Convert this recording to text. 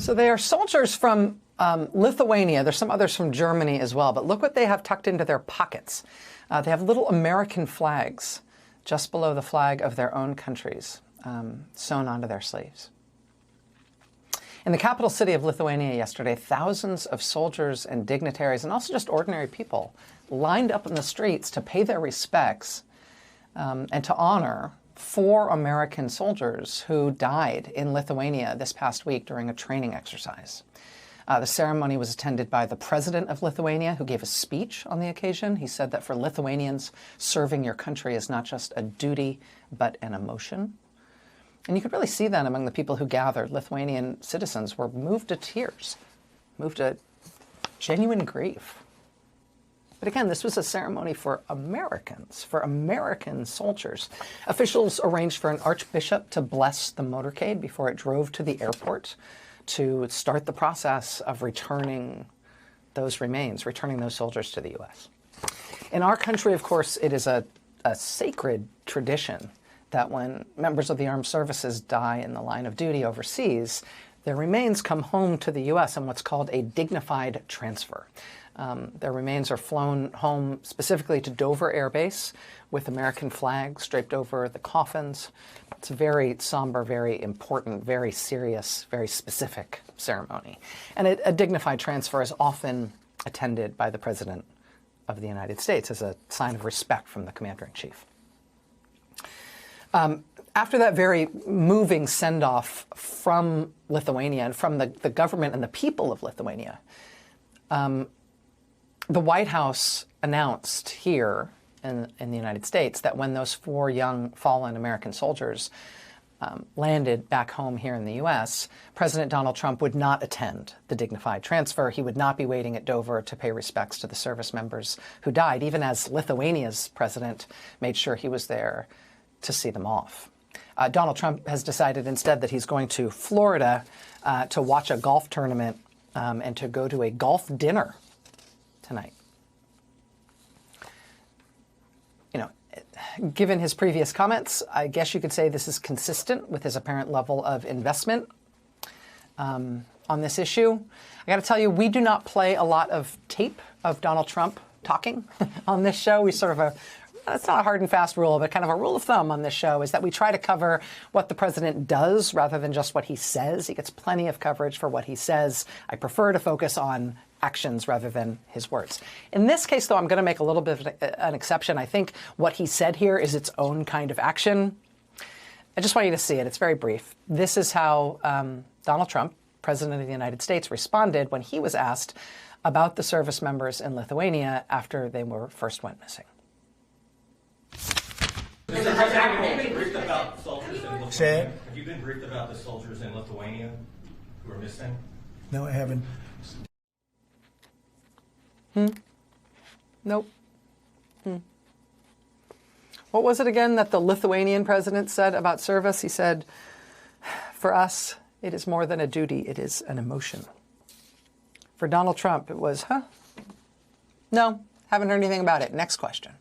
So they are soldiers from Lithuania. There's some others from Germany as well. But look what they have tucked into their pockets. They have little American flags just below the flag of their own countries sewn onto their sleeves. In the capital city of Lithuania yesterday, thousands of soldiers and dignitaries, and also just ordinary people, lined up in the streets to pay their respects and to honor 4 American soldiers who died in Lithuania this past week during a training exercise. The ceremony was attended by the president of Lithuania, who gave a speech on the occasion. He said that for Lithuanians, serving your country is not just a duty, but an emotion. And you could really see that among the people who gathered. Lithuanian citizens were moved to tears, moved to genuine grief. But again, this was a ceremony for Americans, for American soldiers. Officials arranged for an archbishop to bless the motorcade before it drove to the airport to start the process of returning those remains, returning those soldiers to the U.S. In our country, of course, it is a sacred tradition that when members of the armed services die in the line of duty overseas, their remains come home to the U.S. in what's called a dignified transfer. Their remains are flown home specifically to Dover Air Base with American flags draped over the coffins. It's a very somber, very important, very serious, very specific ceremony. And a dignified transfer is often attended by the President of the United States as a sign of respect from the Commander-in-Chief. After that very moving send-off from Lithuania and from the government and the people of Lithuania, the White House announced here in the United States that when those 4 young fallen American soldiers landed back home here in the U.S., President Donald Trump would not attend the dignified transfer. He would not be waiting at Dover to pay respects to the service members who died, even as Lithuania's president made sure he was there to see them off. Donald Trump has decided instead that he's going to Florida to watch a golf tournament and to go to a golf dinner tonight. You know, given his previous comments, I guess you could say this is consistent with his apparent level of investment on this issue. I got to tell you, we do not play a lot of tape of Donald Trump talking on this show. We sort of it's not a hard and fast rule, but kind of a rule of thumb on this show is that we try to cover what the president does rather than just what he says. He gets plenty of coverage for what he says. I prefer to focus on actions rather than his words. In this case, though, I'm going to make a little bit of an exception. I think what he said here is its own kind of action. I just want you to see it. It's very brief. This is how Donald Trump, President of the United States, responded when he was asked about the service members in Lithuania after they first went missing. Mr. President, have you been briefed about soldiers in Lithuania? Have you been briefed about the soldiers in Lithuania who are missing? No, I haven't. Nope. What was it again that the Lithuanian president said about service? He said, for us, it is more than a duty, it is an emotion. For Donald Trump, it was, no, haven't heard anything about it. Next question.